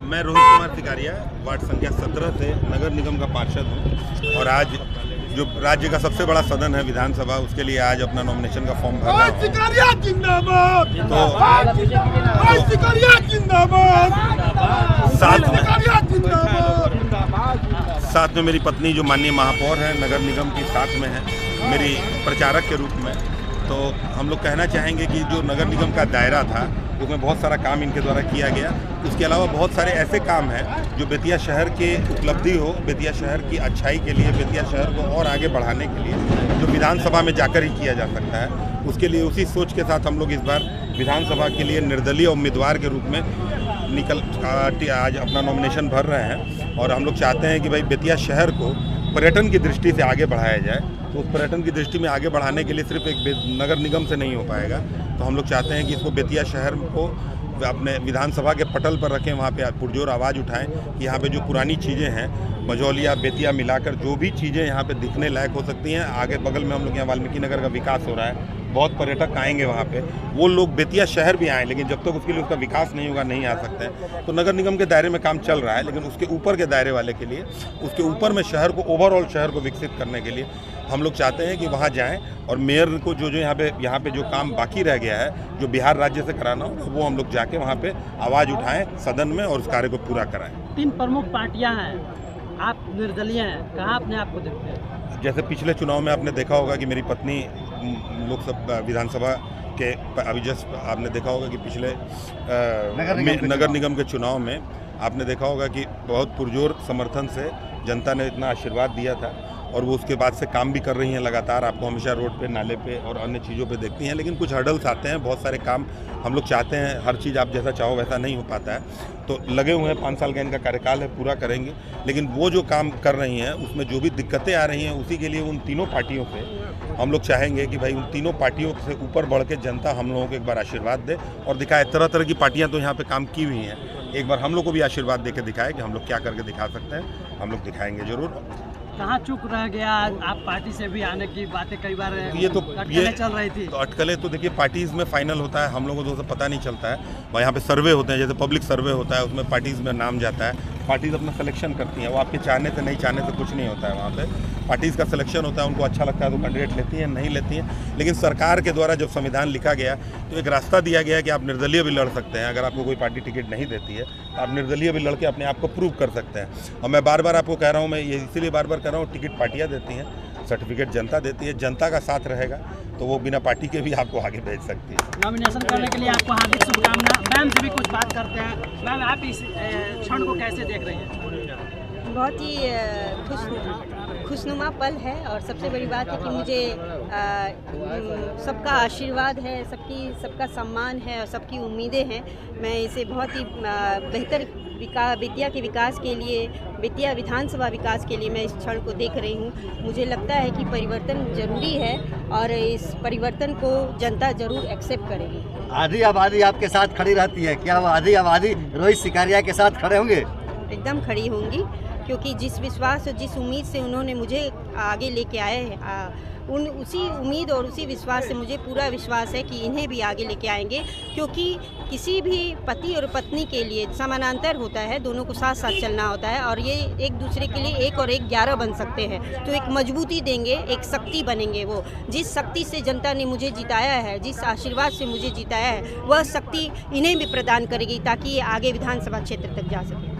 मैं रोहित कुमार सिकारिया वार्ड संख्या 17 से नगर निगम का पार्षद हूं और आज जो राज्य का सबसे बड़ा सदन है विधानसभा, उसके लिए आज अपना नॉमिनेशन का फॉर्म भर रहा हूं। तो साथ में मेरी पत्नी जो माननीय महापौर है नगर निगम की, साथ में है मेरी प्रचारक के रूप में। तो हम लोग कहना चाहेंगे कि जो नगर निगम का दायरा था उसमें बहुत सारा काम इनके द्वारा किया गया। उसके अलावा बहुत सारे ऐसे काम हैं जो बेतिया शहर के उपलब्धि हो, बेतिया शहर की अच्छाई के लिए, बेतिया शहर को और आगे बढ़ाने के लिए जो विधानसभा में जाकर ही किया जा सकता है। उसके लिए उसी सोच के साथ हम लोग इस बार विधानसभा के लिए निर्दलीय उम्मीदवार के रूप में आज अपना नॉमिनेशन भर रहे हैं। और हम लोग चाहते हैं कि भाई बेतिया शहर को पर्यटन की दृष्टि से आगे बढ़ाया जाए। तो उस पर्यटन की दृष्टि में आगे बढ़ाने के लिए सिर्फ एक नगर निगम से नहीं हो पाएगा। तो हम लोग चाहते हैं कि इसको बेतिया शहर को अपने विधानसभा के पटल पर रखें, वहाँ पे पुरजोर आवाज़ उठाएं कि यहाँ पे जो पुरानी चीज़ें हैं, मझौलिया बेतिया मिलाकर जो भी चीज़ें यहाँ पे दिखने लायक हो सकती हैं। आगे बगल में हम लोग यहाँ वाल्मीकि नगर का विकास हो रहा है, बहुत पर्यटक आएंगे वहाँ पे, वो लोग बेतिया शहर भी आएँ, लेकिन जब तक उसके लिए उसका विकास नहीं होगा नहीं आ सकते हैं। तो नगर निगम के दायरे में काम चल रहा है, लेकिन उसके ऊपर के दायरे वाले के लिए, उसके ऊपर में शहर को, ओवरऑल शहर को विकसित करने के लिए हम लोग चाहते हैं कि वहाँ जाएं और मेयर को जो यहाँ पे जो काम बाकी रह गया है, जो बिहार राज्य से कराना हो, वो हम लोग जाके वहाँ पे आवाज़ उठाएं सदन में और उस कार्य को पूरा कराएं। 3 प्रमुख पार्टियां हैं, आप निर्दलीय हैं, कहाँ अपने आप को देखते हैं? जैसे पिछले चुनाव में आपने देखा होगा कि मेरी पत्नी लोकसभा विधानसभा के अभी जस्ट आपने देखा होगा कि पिछले नगर निगम के चुनाव में आपने देखा होगा कि बहुत पुरजोर समर्थन से जनता ने इतना आशीर्वाद दिया था और वो उसके बाद से काम भी कर रही हैं लगातार। आपको हमेशा रोड पे, नाले पे और अन्य चीज़ों पे देखती हैं, लेकिन कुछ हर्डल्स आते हैं। बहुत सारे काम हम लोग चाहते हैं, हर चीज़ आप जैसा चाहो वैसा नहीं हो पाता है। तो लगे हुए हैं, 5 साल का इनका कार्यकाल है, पूरा करेंगे। लेकिन वो जो काम कर रही हैं उसमें जो भी दिक्कतें आ रही हैं, उसी के लिए उन तीनों पार्टियों से हम लोग चाहेंगे कि भाई उन तीनों पार्टियों से ऊपर बढ़ के जनता हम लोगों को एक बार आशीर्वाद दे और दिखाए। तरह तरह की पार्टियाँ तो यहाँ पर काम की हुई हैं, एक बार हम लोग को भी आशीर्वाद दे के दिखाए कि हम लोग क्या करके दिखा सकते हैं। हम लोग दिखाएंगे जरूर। कहाँ चूक रह गया? आप पार्टी से भी आने की बातें कई बार ये चल रही थी। तो अटकलें तो देखिए पार्टीज़ में फाइनल होता है, हम लोगों को तो पता नहीं चलता है। और यहाँ पे सर्वे होते हैं, जैसे पब्लिक सर्वे होता है, उसमें पार्टीज़ में नाम जाता है, पार्टीज़ अपना सिलेक्शन करती हैं। वो आपके चाहने से नहीं चाहने से कुछ नहीं होता है। वहाँ पे पार्टीज़ का सिलेक्शन होता है, उनको अच्छा लगता है तो कैंडिडेट लेती हैं, नहीं लेती हैं। लेकिन सरकार के द्वारा जब संविधान लिखा गया तो एक रास्ता दिया गया कि आप निर्दलीय भी लड़ सकते हैं। अगर आपको कोई पार्टी टिकट नहीं देती है तो आप निर्दलीय भी लड़के अपने आप को प्रूव कर सकते हैं। और मैं बार बार आपको कह रहा हूँ, मैं ये इसीलिए बार बार कह रहा हूँ, टिकट पार्टियाँ देती हैं, सर्टिफिकेट जनता देती है। जनता का साथ रहेगा तो वो बिना पार्टी के भी आपको आगे भेज सकती है। नॉमिनेशन करने के लिए आपको हार्दिक शुभकामना। मैम से भी कुछ बात करते हैं। मैम, आप इस क्षण को कैसे देख रही हैं? बहुत ही खुशनुमा पल है और सबसे बड़ी बात है कि मुझे सबका आशीर्वाद है, सबका सम्मान है और सबकी उम्मीदें हैं। मैं इसे बहुत ही बेहतर बेतिया के विकास के लिए, बेतिया विधानसभा विकास के लिए मैं इस क्षण को देख रही हूँ। मुझे लगता है कि परिवर्तन जरूरी है और इस परिवर्तन को जनता जरूर एक्सेप्ट करेगी। आधी आबादी आपके साथ खड़ी रहती है, क्या वो आधी आबादी रोहित सिकारिया के साथ खड़े होंगे? एकदम खड़ी होंगी, क्योंकि जिस विश्वास और जिस उम्मीद से उन्होंने मुझे आगे लेके आए हैं, उसी उम्मीद और उसी विश्वास से मुझे पूरा विश्वास है कि इन्हें भी आगे लेके आएंगे। क्योंकि किसी भी पति और पत्नी के लिए समानांतर होता है, दोनों को साथ साथ चलना होता है और ये एक दूसरे के लिए 1 और 1 11 बन सकते हैं। तो एक मजबूती देंगे, एक शक्ति बनेंगे। वो जिस शक्ति से जनता ने मुझे जिताया है, जिस आशीर्वाद से मुझे जिताया है, वह शक्ति इन्हें भी प्रदान करेगी ताकि ये आगे विधानसभा क्षेत्र तक जा सके।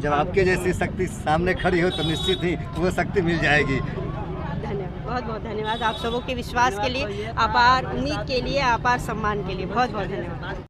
जब आपके जैसी शक्ति सामने खड़ी हो तो निश्चित ही वो शक्ति मिल जाएगी। धन्यवाद, बहुत बहुत धन्यवाद आप सबों के विश्वास के लिए, अपार उम्मीद के लिए, अपार सम्मान के लिए। बहुत बहुत धन्यवाद।